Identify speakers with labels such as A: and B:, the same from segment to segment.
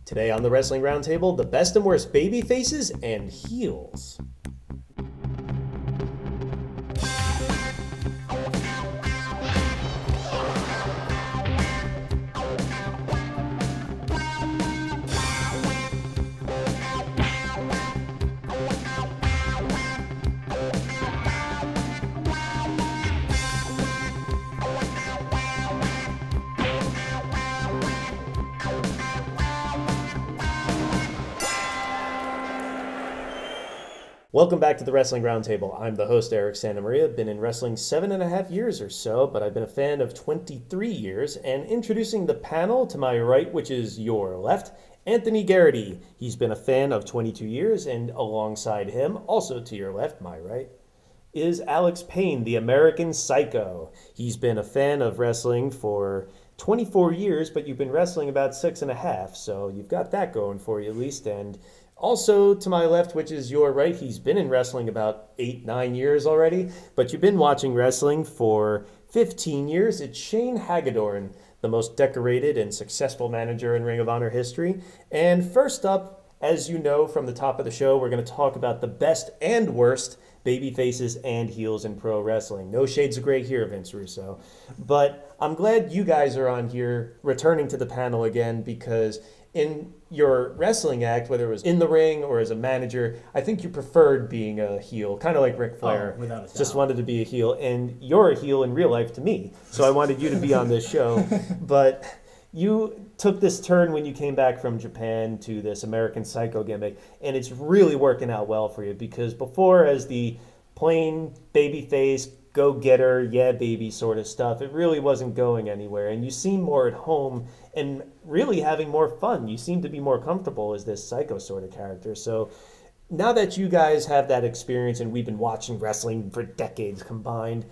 A: Today on the Wrestling Roundtable, the best and worst baby faces and heels. Welcome back to the Wrestling Roundtable. I'm the host, Eric Santamaria. Been in wrestling 7.5 years or so, but I've been a fan of 23 years. And introducing the panel to my right, which is your left, Anthony Garrity. He's been a fan of 22 years, and alongside him, also to your left, my right, is Alex Payne, the American Psycho. He's been a fan of wrestling for 24 years, but you've been wrestling about 6.5, so you've got that going for you at least. And also to my left, which is your right, he's been in wrestling about 8-9 years already, but you've been watching wrestling for 15 years. It's Shane Hagadorn, the most decorated and successful manager in Ring of Honor history. And first up, as you know from the top of the show, we're going to talk about the best and worst baby faces and heels in pro wrestling. No shades of gray here, Vince Russo. But I'm glad you guys are on here, returning to the panel again, because in your wrestling act, whether it was in the ring or as a manager, I think you preferred being a heel, kind of like Ric Flair.
B: Oh, without a doubt.
A: Just wanted to be a heel, and you're a heel in real life to me, so I wanted you to be on this show. But you took this turn when you came back from Japan to this American Psycho gimmick, and it's really working out well for you, because before, as the plain babyface, go-getter, yeah baby sort of stuff, it really wasn't going anywhere, and you seem more at home and really having more fun. You seem to be more comfortable as this Psycho sort of character. So now that you guys have that experience, and we've been watching wrestling for decades combined,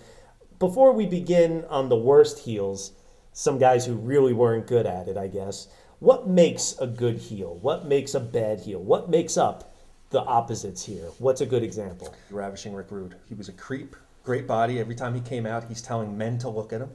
A: before we begin on the worst heels, some guys who really weren't good at it, I guess, what makes a good heel? What makes a bad heel? What makes up the opposites here? What's a good example?
C: Ravishing Rick Rude. He was a creep, great body. Every time he came out, he's telling men to look at him.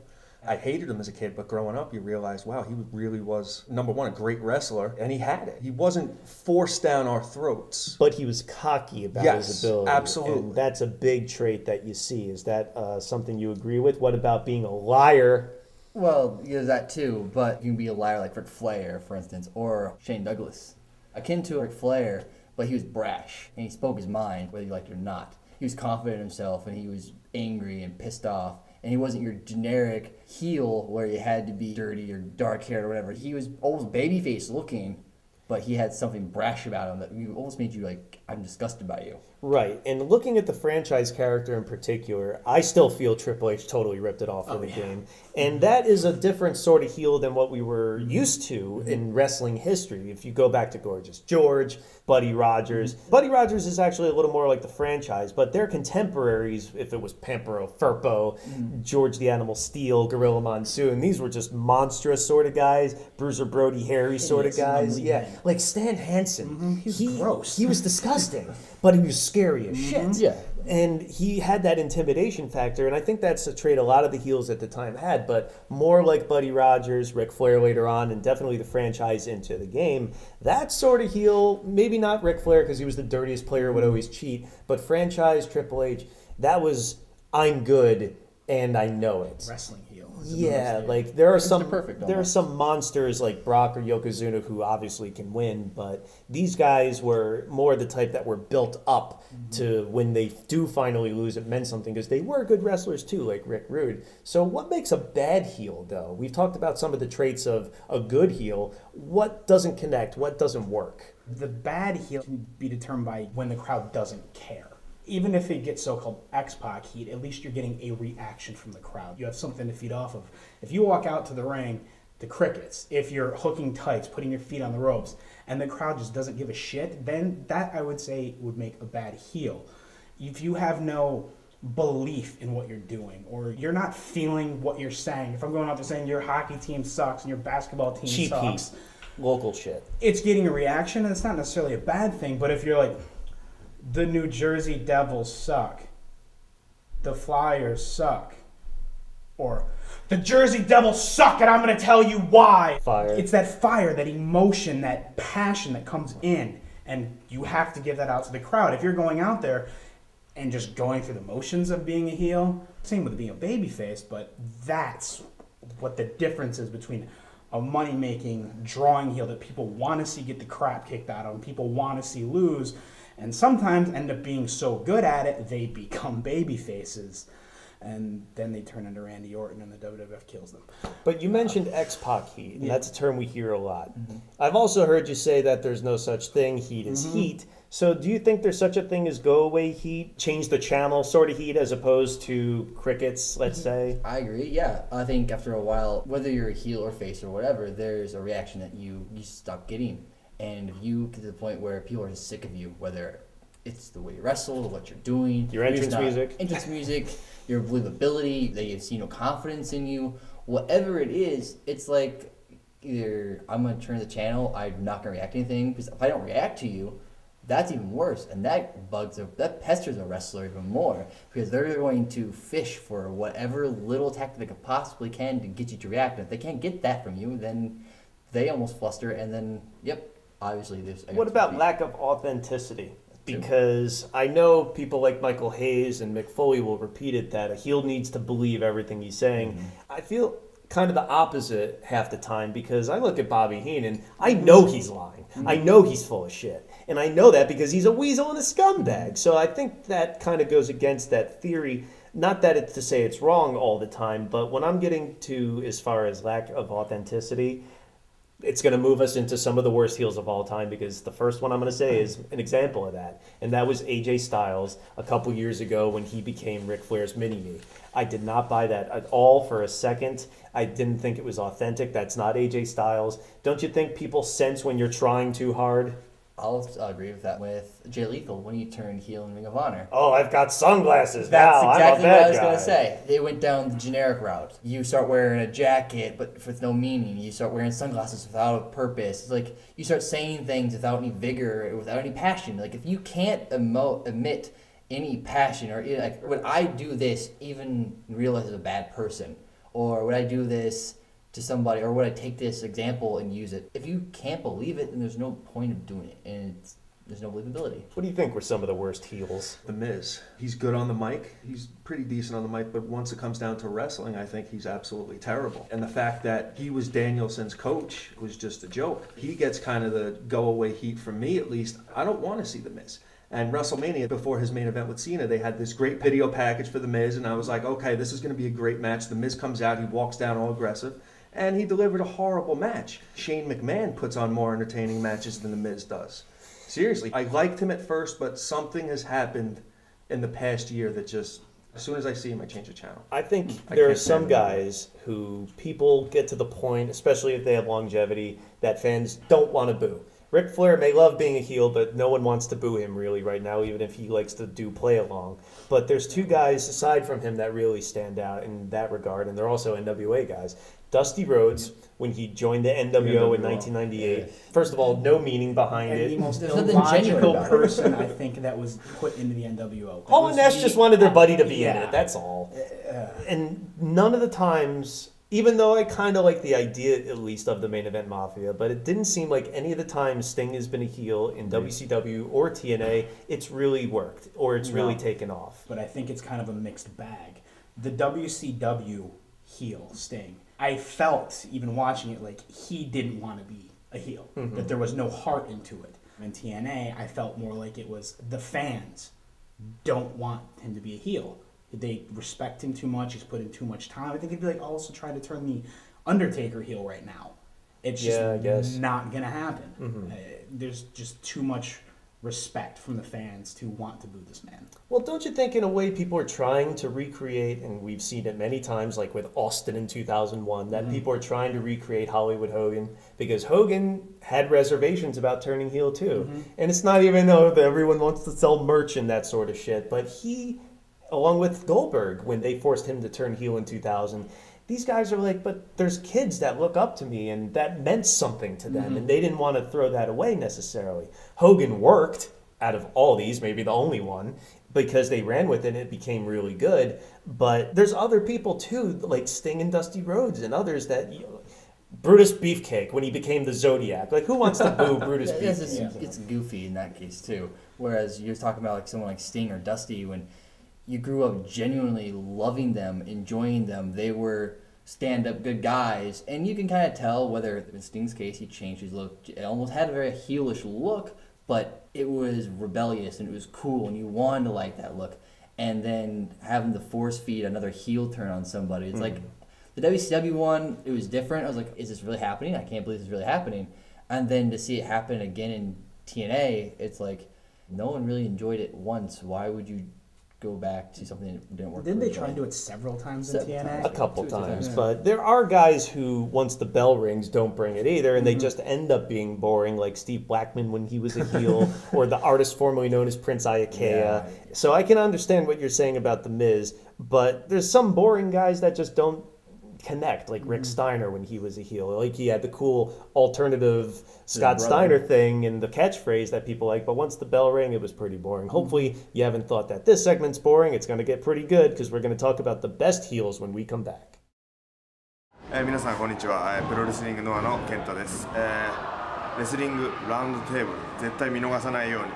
C: I hated him as a kid, but growing up, you realize, wow, he really was, number one, a great wrestler, and he had it. He wasn't forced down our throats.
A: But he was cocky about his ability.
C: Absolutely.
A: And that's a big trait that you see. Is that something you agree with? What about being a liar?
B: Well, there's that too, but you can be a liar like Ric Flair, for instance, or Shane Douglas. Akin to Ric Flair, but he was brash, and he spoke his mind, whether you liked it or not. He was confident in himself, and he was angry and pissed off. And he wasn't your generic heel where you had to be dirty or dark-haired or whatever. He was almost babyface looking, but he had something brash about him that almost made you like, I'm disgusted by you.
A: Right, and looking at the franchise character in particular, I still feel Triple H totally ripped it off for the game. And that is a different sort of heel than what we were used to in wrestling history. If you go back to Gorgeous George, Buddy Rogers. Buddy Rogers is actually a little more like the franchise, but their contemporaries, if it was Pampero, Firpo, George the Animal Steel, Gorilla Monsoon, these were just monstrous sort of guys, Bruiser Brody Harry sort of guys. Yeah, like Stan Hansen.
B: He was gross.
A: He was disgusting, but he was scary as shit.
B: Yeah.
A: And he had that intimidation factor, and I think that's a trait a lot of the heels at the time had, but more like Buddy Rogers, Ric Flair later on, and definitely the franchise into the game. That sort of heel, maybe not Ric Flair because he was the dirtiest player, would always cheat, but franchise Triple H, that was, I'm good and I know it.
D: Wrestling heel.
A: Yeah, like there are
B: perfect
A: there are some monsters like Brock or Yokozuna who obviously can win, but these guys were more the type that were built up to when they do finally lose, it meant something because they were good wrestlers too, like Rick Rude. So what makes a bad heel though? We've talked about some of the traits of a good heel. What doesn't connect? What doesn't work?
D: The bad heel can be determined by when the crowd doesn't care. Even if it gets so-called X-Pac heat, at least you're getting a reaction from the crowd. You have something to feed off of. If you walk out to the ring, the crickets, if you're hooking tights, putting your feet on the ropes, and the crowd just doesn't give a shit, then that, I would say, would make a bad heel. If you have no belief in what you're doing, or you're not feeling what you're saying, if I'm going out there saying your hockey team sucks and your basketball team
A: Cheap
D: sucks,
A: heat. Local shit.
D: It's getting a reaction, and it's not necessarily a bad thing, but if you're like, the New Jersey Devils suck, the Flyers suck, Or the Jersey Devils suck and I'm going to tell you why.
A: Fire.
D: It's that fire, that emotion, that passion that comes in. And you have to give that out to the crowd. If you're going out there and just going through the motions of being a heel, same with being a babyface, but that's what the difference is between a money-making, drawing heel that people want to see get the crap kicked out of them, people want to see lose, and sometimes end up being so good at it, they become babyfaces. And then they turn into Randy Orton and the WWF kills them.
A: But you mentioned X-Pac heat, and that's a term we hear a lot. I've also heard you say that there's no such thing, heat is heat. So do you think there's such a thing as go-away heat, change the channel sort of heat, as opposed to crickets, let's say?
B: I agree, yeah. I think after a while, whether you're a heel or face or whatever, there's a reaction that you stop getting. And if you get to the point where people are sick of you, whether it's the way you wrestle, what you're doing,
A: Your entrance music,
B: your believability, they see no confidence in you, whatever it is, it's like either I'm going to turn the channel, I'm not going to react to anything, because if I don't react to you, that's even worse, and that pesters a wrestler even more, because they're going to fish for whatever little tactic they could possibly can to get you to react. And if they can't get that from you, then they almost fluster, and then, obviously there's...
A: What about lack of authenticity? Because I know people like Michael Hayes and Mick Foley will repeat it, that a heel needs to believe everything he's saying. I feel kind of the opposite half the time, because I look at Bobby Heenan, I know he's lying. I know he's full of shit. And I know that because he's a weasel and a scumbag. So I think that kind of goes against that theory. Not that it's to say it's wrong all the time, but when I'm getting to as far as lack of authenticity, it's going to move us into some of the worst heels of all time, because the first one I'm going to say is an example of that. And that was AJ Styles a couple years ago when he became Ric Flair's mini-me. I did not buy that at all for a second. I didn't think it was authentic. That's not AJ Styles. Don't you think people sense when you're trying too hard?
B: I'll agree with that with Jay Lethal when he turned heel in Ring of Honor.
A: Oh, I've got sunglasses
B: That's
A: now.
B: exactly
A: I'm a bad
B: what I was
A: guy.
B: going to say. They went down the generic route. You start wearing a jacket, but with no meaning. You start wearing sunglasses without a purpose. It's like you start saying things without any vigor, without any passion. Like if you can't emit any passion, or like, would I do this even realize as a bad person? Or would I do this to somebody, or would I take this example and use it? If you can't believe it, then there's no point of doing it, and there's no believability.
A: What do you think were some of the worst heels?
C: The Miz. He's good on the mic. He's pretty decent on the mic, but once it comes down to wrestling, I think he's absolutely terrible. And the fact that he was Danielson's coach was just a joke. He gets kind of the go-away heat from me, at least. I don't want to see The Miz. And WrestleMania, before his main event with Cena, they had this great video package for The Miz, and I was like, okay, this is going to be a great match. The Miz comes out, he walks down all aggressive, and he delivered a horrible match. Shane McMahon puts on more entertaining matches than The Miz does. Seriously, I liked him at first, but something has happened in the past year that just, as soon as I see him, I change the channel.
A: I think there are some guys who people get to the point, especially if they have longevity, that fans don't want to boo. Ric Flair may love being a heel, but no one wants to boo him really right now, even if he likes to do play along. But there's two guys aside from him that really stand out in that regard, and they're also NWA guys. Dusty Rhodes, when he joined the NWO in 1998. First of all, no meaning behind
D: And
A: it.
D: the most
B: There's nothing genuine
D: illogical
B: about it.
D: person I think that was put into the NWO.
A: Paul and Nash just wanted their buddy to be in
D: Yeah.
A: it, that's all. And none of the times, even though I kind of like the idea, at least, of the Main Event Mafia, but it didn't seem like any of the times Sting has been a heel in WCW or TNA, it's really worked, or it's really taken off.
D: But I think it's kind of a mixed bag. The WCW heel, Sting, I felt, even watching it, like he didn't want to be a heel, that there was no heart into it. In TNA, I felt more like it was the fans don't want him to be a heel. They respect him too much. He's put in too much time. I think it'd be like also trying to turn the Undertaker heel right now. It's just not going to happen. There's just too much respect from the fans to want to boo this man.
A: Well, don't you think in a way people are trying to recreate, and we've seen it many times, like with Austin in 2001, that people are trying to recreate Hollywood Hogan, because Hogan had reservations about turning heel too. And it's not even that everyone wants to sell merch and that sort of shit, but he, along with Goldberg, when they forced him to turn heel in 2000, these guys are like, but there's kids that look up to me, and that meant something to them, and they didn't want to throw that away necessarily. Hogan worked, out of all these, maybe the only one, because they ran with it and it became really good. But there's other people too, like Sting and Dusty Rhodes and others that... Brutus Beefcake, when he became the Zodiac. Like, who wants to boo Brutus Beefcake?
B: It's goofy in that case, too. Whereas you're talking about like someone like Sting or Dusty, when you grew up genuinely loving them, enjoying them, they were stand-up good guys. And you can kind of tell whether, in Sting's case, he changed his look. It almost had a very heelish look, but it was rebellious and it was cool, and you wanted to like that look. And then having to force feed another heel turn on somebody, it's like... The WCW one, it was different. I was like, is this really happening? I can't believe this is really happening. And then to see it happen again in TNA, it's like, no one really enjoyed it once. Why would you go back to something that didn't work?
D: Didn't they try and do it several times in TNA?
A: A couple times, but there are guys who, once the bell rings, don't bring it either, and they just end up being boring, like Steve Blackman when he was a heel, or the artist formerly known as Prince Iakea. Yeah. So I can understand what you're saying about The Miz, but there's some boring guys that just don't connect, like Rick Steiner when he was a heel. Like, he had the cool alternative Scott Steiner thing and the catchphrase that people like, but once the bell rang, it was pretty boring. Hopefully you haven't thought that this segment's boring. It's going to get pretty good because we're going to talk about the best heels when we come back.
E: 皆さんこんにちは。プロレスリングノアの健太です。レスリングラウンドテーブル絶対見逃さないように。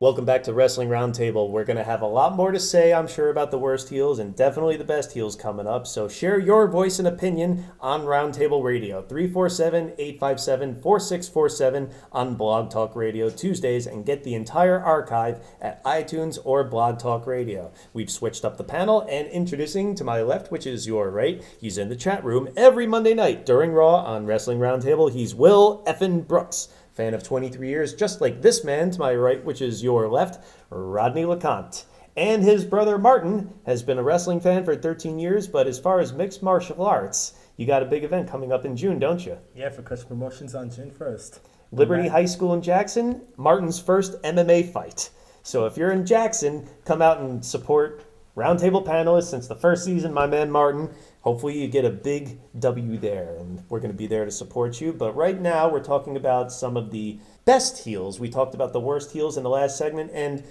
A: Welcome back to Wrestling Roundtable. We're going to have a lot more to say, I'm sure, about the worst heels and definitely the best heels coming up. So share your voice and opinion on Roundtable Radio, 347-857-4647 on Blog Talk Radio Tuesdays, and get the entire archive at iTunes or Blog Talk Radio. We've switched up the panel, and introducing to my left, which is your right, he's in the chat room every Monday night during Raw on Wrestling Roundtable. He's Will Effin Brooks. Fan of 23 years, just like this man to my right, which is your left, Rodney LeConte. And his brother Martin has been a wrestling fan for 13 years, but as far as mixed martial arts, you got a big event coming up in June, don't you?
F: Yeah, for Crush Promotions on June 1st.
A: Liberty High School in Jackson, Martin's first MMA fight. So if you're in Jackson, come out and support Roundtable panelists since the first season, my man Martin. Hopefully you get a big W there, and we're going to be there to support you. But right now, we're talking about some of the best heels. We talked about the worst heels in the last segment, and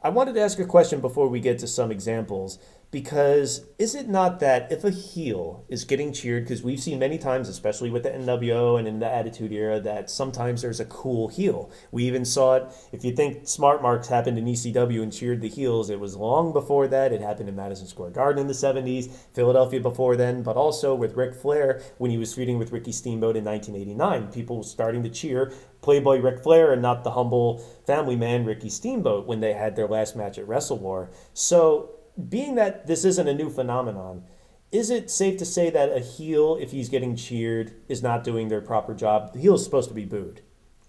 A: I wanted to ask a question before we get to some examples, because is it not that if a heel is getting cheered, because we've seen many times, especially with the NWO and in the Attitude Era, that sometimes there's a cool heel. We even saw it, if you think Smart Marks happened in ECW and cheered the heels, it was long before that. It happened in Madison Square Garden in the 70s, Philadelphia before then, but also with Ric Flair when he was feuding with Ricky Steamboat in 1989. People were starting to cheer Playboy Ric Flair and not the humble family man Ricky Steamboat when they had their last match at Wrestle War. So, being that this isn't a new phenomenon, is it safe to say that a heel, if he's getting cheered, is not doing their proper job? The heel is supposed to be booed.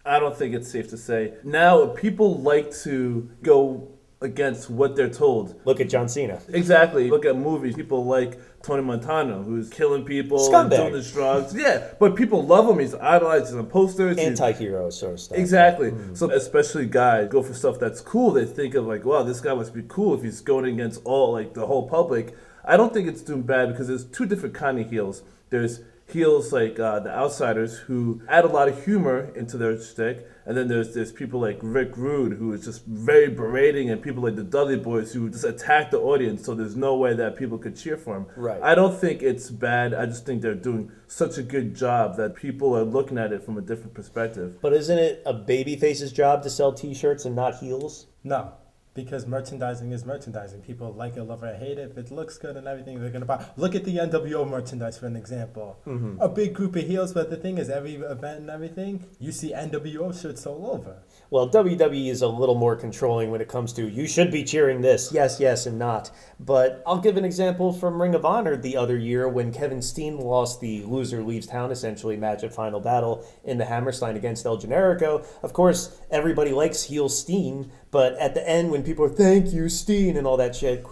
G: I don't think it's safe to say. Now, people like to go against what they're told.
A: Look at John Cena.
G: Exactly. Look at movies. People like Tony Montana, who's killing people
A: Scumbag.
G: And doing his drugs. Yeah, but people love him. He's idolized. He's on posters.
A: Anti-hero sort of stuff.
G: Exactly. So especially guys go for stuff that's cool. They think of like, wow, this guy must be cool if he's going against all like the whole public. I don't think it's doing bad because there's two different kind of heels. There's heels like the Outsiders who add a lot of humor into their shtick, and then there's people like Rick Rude who is just very berating, and people like the Dudley Boys who just attack the audience, so there's no way that people could cheer for him.
A: Right.
G: I don't think it's bad. I just think they're doing such a good job that people are looking at it from a different perspective.
A: But isn't it a babyface's job to sell T-shirts and not heels?
F: No, because merchandising is merchandising. People like it, love it, hate it. If it looks good and everything, they're going to buy. Look at the NWO merchandise, for an example. A big group of heels, but the thing is, every event and everything, you see NWO shirts all over.
A: Well, WWE is a little more controlling when it comes to, you should be cheering this, yes, yes, and not. But I'll give an example from Ring of Honor the other year when Kevin Steen lost the loser leaves town, essentially, match at Final Battle in the Hammerstein against El Generico. Of course, everybody likes heel Steen, but at the end when people are, thank you, Steen, and all that shit,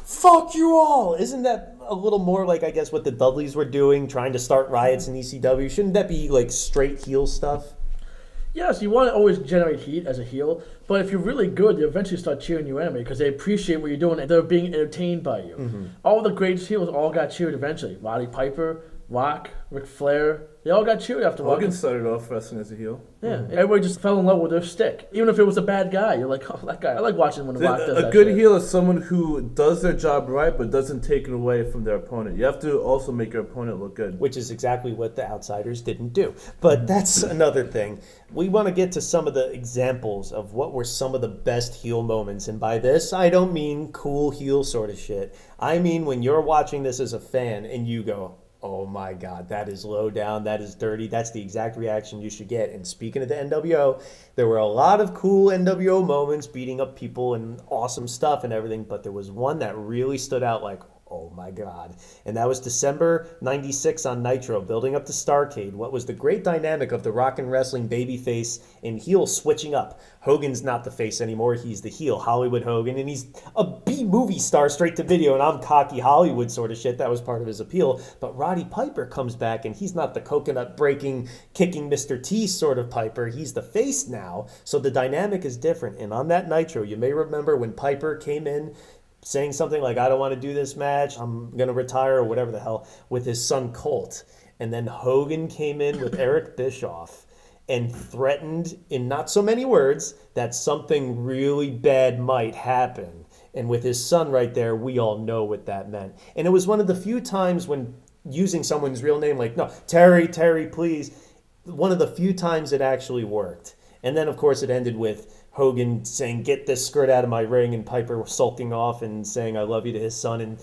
A: fuck you all! Isn't that a little more like, I guess, what the Dudleys were doing, trying to start riots in ECW? Shouldn't that be, like, straight heel stuff?
H: Yes, you want to always generate heat as a heel, but if you're really good, they eventually start cheering you anyway because they appreciate what you're doing and they're being entertained by you. All the greatest heels all got cheered eventually. Roddy Piper, Rock, Ric Flair, they all got cheered after
G: Hogan
H: Rock.
G: started off wrestling as a heel.
H: Yeah, everybody just fell in love with their stick. Even if it was a bad guy, you're like, oh, that guy. I like watching when Rock does that
G: A good
H: shit.
G: heel is someone who does their job right, but doesn't take it away from their opponent. You have to also make your opponent look good.
A: Which is exactly what the Outsiders didn't do. But that's another thing. We want to get to some of the examples of what were some of the best heel moments. And by this, I don't mean cool heel sort of shit. I mean when you're watching this as a fan and you go, oh my God, that is low down, that is dirty. That's the exact reaction you should get. And speaking of the NWO, there were a lot of cool NWO moments, beating up people and awesome stuff and everything. But there was one that really stood out like, oh my God. And that was December 96 on Nitro, building up to Starrcade. What was the great dynamic of the Rock and Wrestling babyface and heel switching up? Hogan's not the face anymore. He's the heel, Hollywood Hogan. And he's a B-movie star straight to video. And I'm cocky Hollywood sort of shit. That was part of his appeal. But Roddy Piper comes back and he's not the coconut breaking, kicking Mr. T sort of Piper. He's the face now. So the dynamic is different. And on that Nitro, you may remember when Piper came in saying something like, I don't want to do this match, I'm going to retire or whatever the hell, with his son Colt. And then Hogan came in with Eric Bischoff and threatened, in not so many words, that something really bad might happen. And with his son right there, we all know what that meant. And it was one of the few times when using someone's real name, like, no, Terry, please, one of the few times it actually worked. And then, of course, it ended with Hogan saying, get this skirt out of my ring, and Piper sulking off and saying, I love you to his son, and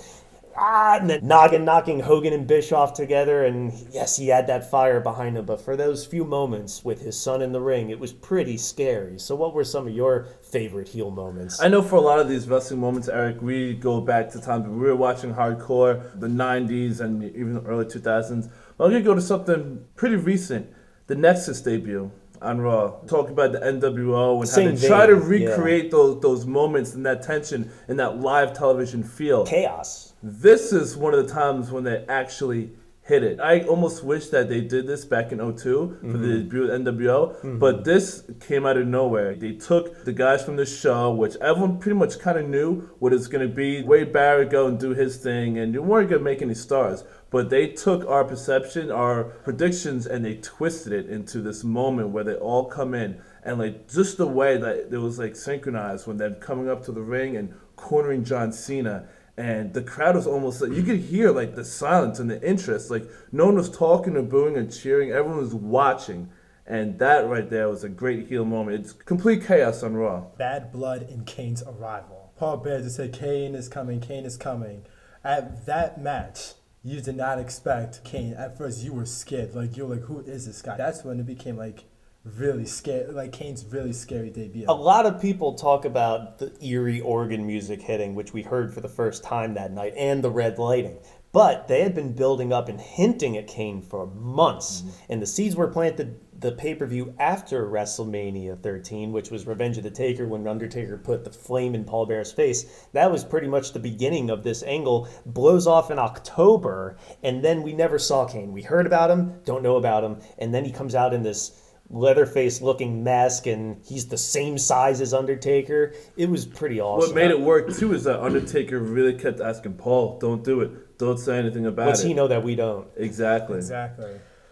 A: then Noggin knocking Hogan and Bischoff together, and yes, he had that fire behind him, but for those few moments with his son in the ring, it was pretty scary. So what were some of your favorite heel moments?
G: I know for a lot of these wrestling moments, Eric, we go back to times when we were watching hardcore, the 90s and even the early 2000s. But I'm going to go to something pretty recent, the Nexus debut on Raw. Talk about the NWO and how they try to recreate those moments and that tension and that live television feel.
A: Chaos.
G: This is one of the times when they actually hit it. I almost wish that they did this back in 02 for the debut of NWO, but this came out of nowhere. They took the guys from the show, which everyone pretty much kind of knew what it's going to be. Wade Barrett go and do his thing, and you weren't going to make any stars. But they took our perception, our predictions, and they twisted it into this moment where they all come in. And like just the way that it was like synchronized when they're coming up to the ring and cornering John Cena. And the crowd was almost like, you could hear like the silence and the interest. Like no one was talking or booing or cheering. Everyone was watching. And that right there was a great heel moment. It's complete chaos on Raw.
F: Bad blood in Kane's arrival. Paul Bear just said, Kane is coming, Kane is coming. At that match, you did not expect Kane. At first, you were scared. Like, you're like, who is this guy? That's when it became, like, really scary. Like, Kane's really scary debut.
A: A lot of people talk about the eerie organ music hitting, which we heard for the first time that night, and the red lighting. But they had been building up and hinting at Kane for months. And the seeds were planted the pay-per-view after WrestleMania 13, which was Revenge of the Taker, when Undertaker put the flame in Paul Bear's face. That was pretty much the beginning of this angle. Blows off in October, and then we never saw Kane. We heard about him, don't know about him, and then he comes out in this Leatherface looking mask, and he's the same size as Undertaker. It was pretty awesome.
G: What made it work too is that Undertaker really kept asking Paul, don't do it, don't say anything about it.
A: Does he know that we don't?
G: Exactly.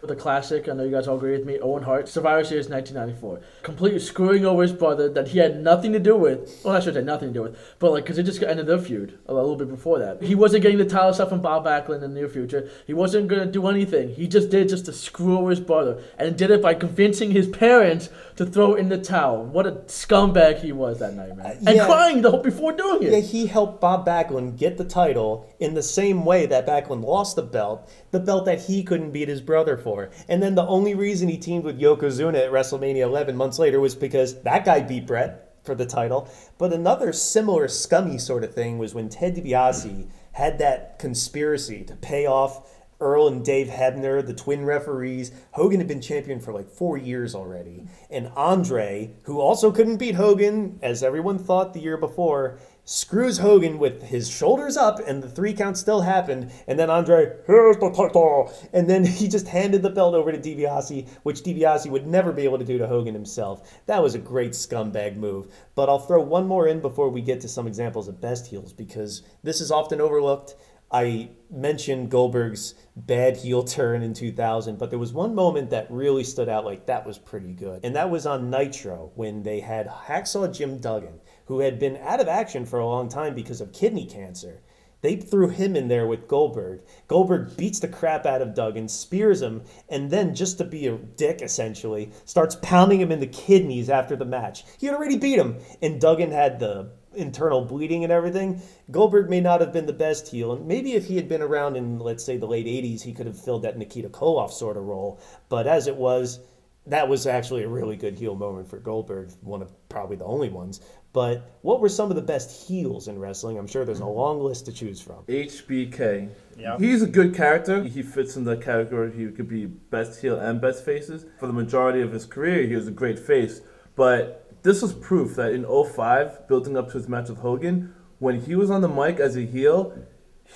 H: The classic, I know you guys all agree with me, Owen Hart, Survivor Series 1994. Completely screwing over his brother that he had nothing to do with. Well, I should say nothing to do with, but like, because it just ended their feud a little bit before that. He wasn't getting the title stuff from Bob Backlund in the near future. He wasn't going to do anything. He just did just to screw over his brother, and did it by convincing his parents to throw in the towel. What a scumbag he was that night, man. And crying before doing it.
A: Yeah, he helped Bob Backlund get the title in the same way that Backlund lost the belt that he couldn't beat his brother for. And then the only reason he teamed with Yokozuna at WrestleMania 11 months later was because that guy beat Brett for the title. But another similar scummy sort of thing was when Ted DiBiase had that conspiracy to pay off Earl and Dave Hebner, the twin referees. Hogan had been champion for like 4 years already. And Andre, who also couldn't beat Hogan, as everyone thought the year before, screws Hogan with his shoulders up, and the 3 count still happened. And then Andre, here's the title. And then he just handed the belt over to DiBiase, which DiBiase would never be able to do to Hogan himself. That was a great scumbag move. But I'll throw one more in before we get to some examples of best heels, because this is often overlooked. I mentioned Goldberg's bad heel turn in 2000, but there was one moment that really stood out like that was pretty good. And that was on Nitro when they had Hacksaw Jim Duggan, who had been out of action for a long time because of kidney cancer. They threw him in there with Goldberg. Goldberg beats the crap out of Duggan, spears him, and then, just to be a dick, essentially, starts pounding him in the kidneys after the match. He had already beat him, and Duggan had the internal bleeding and everything. Goldberg may not have been the best heel, and maybe if he had been around in, let's say, the late 80s, he could have filled that Nikita Koloff sort of role. But as it was, that was actually a really good heel moment for Goldberg, one of probably the only ones. But what were some of the best heels in wrestling? I'm sure there's a long list to choose from.
G: HBK.
F: Yep.
G: He's a good character. He fits in the category. He could be best heel and best faces. For the majority of his career, he was a great face. But this was proof that in 05, building up to his match with Hogan, when he was on the mic as a heel,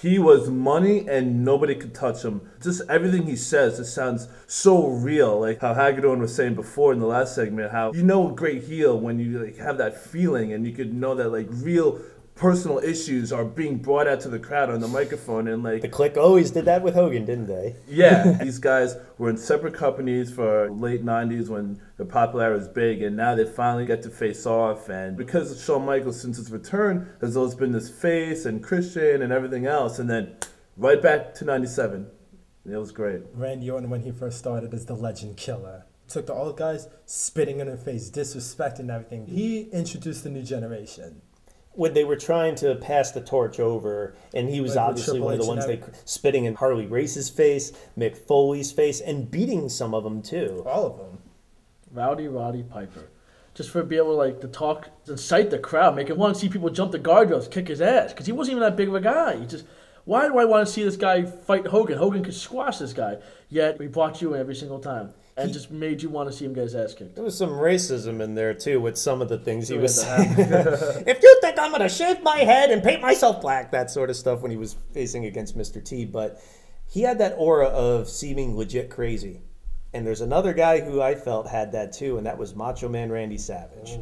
G: he was money and nobody could touch him. Just everything he says just sounds so real. Like how Hagadorn was saying before in the last segment, how you know a great heel when you like have that feeling and you could know that like real personal issues are being brought out to the crowd on the microphone. And like
A: The Click always did that with Hogan, didn't they?
G: yeah, these guys were in separate companies for late 90s when their popularity was big, and now they finally get to face off. And because of Shawn Michaels, since his return, has always been this face and Christian and everything else. And then right back to 97. It was great.
F: Randy Orton, when he first started, as the Legend Killer. Took the old guys, spitting in their face, disrespecting everything. He introduced the new generation.
A: When they were trying to pass the torch over, and he was
F: Like with
A: obviously
F: Triple
A: one of the
F: H
A: ones
F: and
A: they spitting in Harley Race's face, Mick Foley's face, and beating some of them too.
F: All of them.
H: Roddy Piper. Just for being able to talk, to incite the crowd, make him want to see people jump the guardrails, kick his ass. Because he wasn't even that big of a guy. He just, why do I want to see this guy fight Hogan? Hogan could squash this guy. Yet we brought you in every single time. And just made you want to see him get his ass kicked.
A: There was some racism in there too with some of the things he
H: Sure
A: was
H: had
A: saying. If you think I'm going to shave my head and paint myself black, that sort of stuff when he was facing against Mr. T. But he had that aura of seeming legit crazy. And there's another guy who I felt had that too, and that was Macho Man Randy Savage.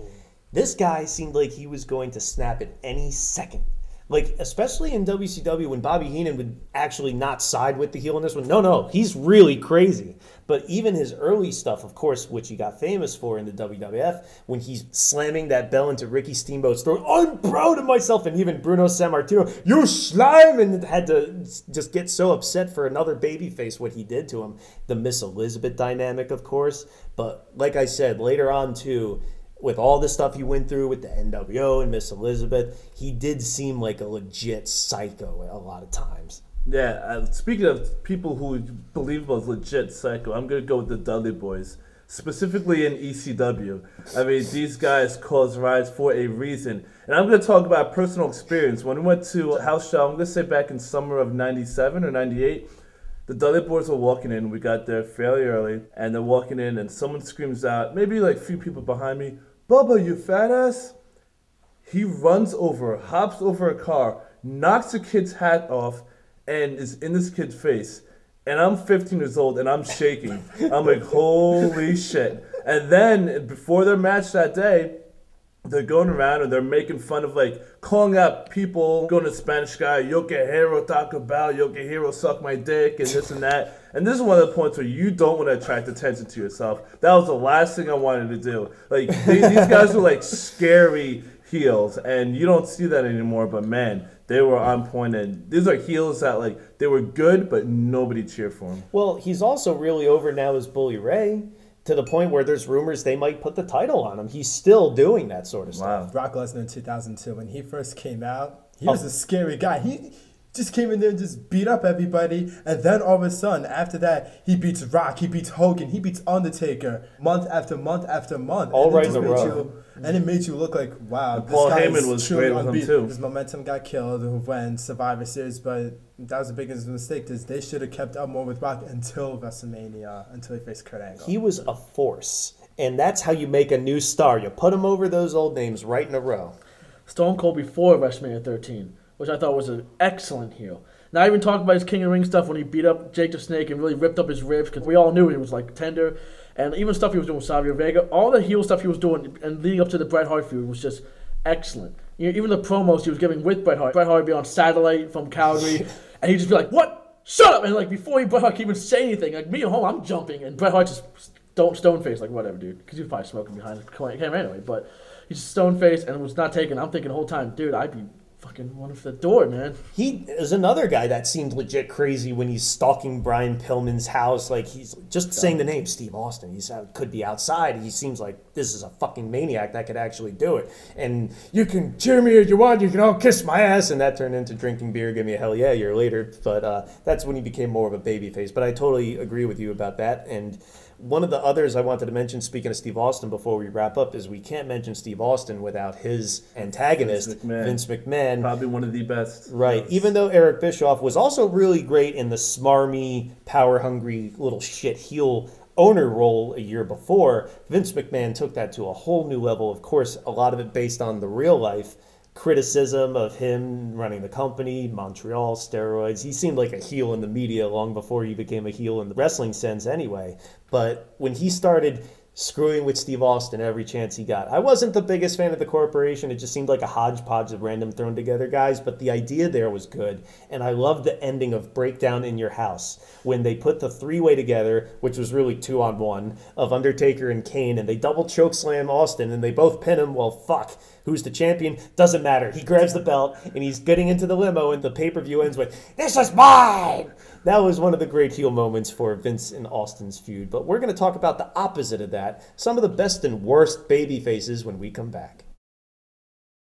A: This guy seemed like he was going to snap at any second. Like, especially in WCW when Bobby Heenan would actually not side with the heel in this one. No, he's really crazy. But even his early stuff, of course, which he got famous for in the WWF, when he's slamming that bell into Ricky Steamboat's throat, I'm proud of myself, and even Bruno Sammartino, you slime, and had to just get so upset for another babyface what he did to him. The Miss Elizabeth dynamic, of course. But like I said, later on, too, with all the stuff he went through with the NWO and Miss Elizabeth, he did seem like a legit psycho a lot of times.
G: Yeah, speaking of people who believe was legit psycho, I'm going to go with the Dudley Boys, specifically in ECW. I mean, these guys cause riots for a reason. And I'm going to talk about personal experience. When we went to a house show, I'm going to say back in summer of 97 or 98, the Dudley Boys were walking in. We got there fairly early, and they're walking in, and someone screams out, maybe like a few people behind me, Bubba, you fat ass. He runs over, hops over a car, knocks a kid's hat off, and is in this kid's face. And I'm 15 years old, and I'm shaking. I'm like, holy shit. And then, before their match that day, they're going around and they're making fun of, like, calling out people, going to Spanish guy, yo que hero Taco Bell, yo que hero suck my dick, and this and that. And this is one of the points where you don't want to attract attention to yourself. That was the last thing I wanted to do. Like, these guys were, like, scary heels, and you don't see that anymore, but man, they were on point, and these are heels that, like, they were good, but nobody cheered for them.
A: Well, he's also really over now as Bully Ray, to the point where there's rumors they might put the title on him. He's still doing that sort of stuff.
F: Brock Lesnar in 2002, when he first came out, he was a scary guy. He just came in there and just beat up everybody. And then all of a sudden, after that, he beats Rock, he beats Hogan, he beats Undertaker month after month after month.
A: All right in a row.
F: And it made you look like, wow, this
G: Paul
F: guy
G: Heyman
F: is
G: was
F: truly
G: great with him,
F: unbeatable.
G: too.
F: His momentum got killed when Survivor Series, but that was the biggest mistake. Is they should have kept up more with Rock until WrestleMania, until he faced Kurt Angle.
A: He was a force. And that's how you make a new star. You put him over those old names right in a row.
H: Stone Cold before WrestleMania 13, which I thought was an excellent heel. Not even talking about his King of the Ring stuff when he beat up Jake the Snake and really ripped up his ribs, because we all knew he was like tender. And even stuff he was doing with Savio Vega, all the heel stuff he was doing and leading up to the Bret Hart feud was just excellent. You know, even the promos he was giving with Bret Hart. Bret Hart would be on satellite from Calgary, and he'd just be like, "What? Shut up!" And like before Bret Hart could even say anything, like me at home, I'm jumping, and Bret Hart just stone face, like whatever, dude, because he was probably smoking behind the camera anyway. But he's just stone faced and was not taken. I'm thinking the whole time, dude, I'd be fucking running for the door, man.
A: He is another guy that seemed legit crazy when he's stalking Brian Pillman's house. Like, he's just saying the name Steve Austin. He could be outside. He seems like this is a fucking maniac that could actually do it. And you can cheer me if you want. You can all kiss my ass. And that turned into drinking beer, give me a hell yeah a year later. But that's when he became more of a babyface. But I totally agree with you about that. And one of the others I wanted to mention, speaking of Steve Austin, before we wrap up, is we can't mention Steve Austin without his antagonist, Vince McMahon.
G: Probably one of the best.
A: Right. Even though Eric Bischoff was also really great in the smarmy, power-hungry little shit heel owner role a year before, Vince McMahon took that to a whole new level. Of course, a lot of it based on the real life criticism of him running the company, Montreal, steroids. He seemed like a heel in the media long before he became a heel in the wrestling sense anyway. But when he started screwing with Steve Austin every chance he got, I wasn't the biggest fan of the corporation. It just seemed like a hodgepodge of random thrown together guys, but the idea there was good. And I loved the ending of Breakdown in Your House when they put the three-way together, which was really 2-on-1, of Undertaker and Kane, and they double chokeslam Austin, and they both pin him. Well, fuck. Who's the champion? Doesn't matter. He grabs the belt, and he's getting into the limo, and the pay-per-view ends with, "This is mine!" That was one of the great heel moments for Vince and Austin's feud. But we're going to talk about the opposite of that, some of the best and worst baby faces when we come back.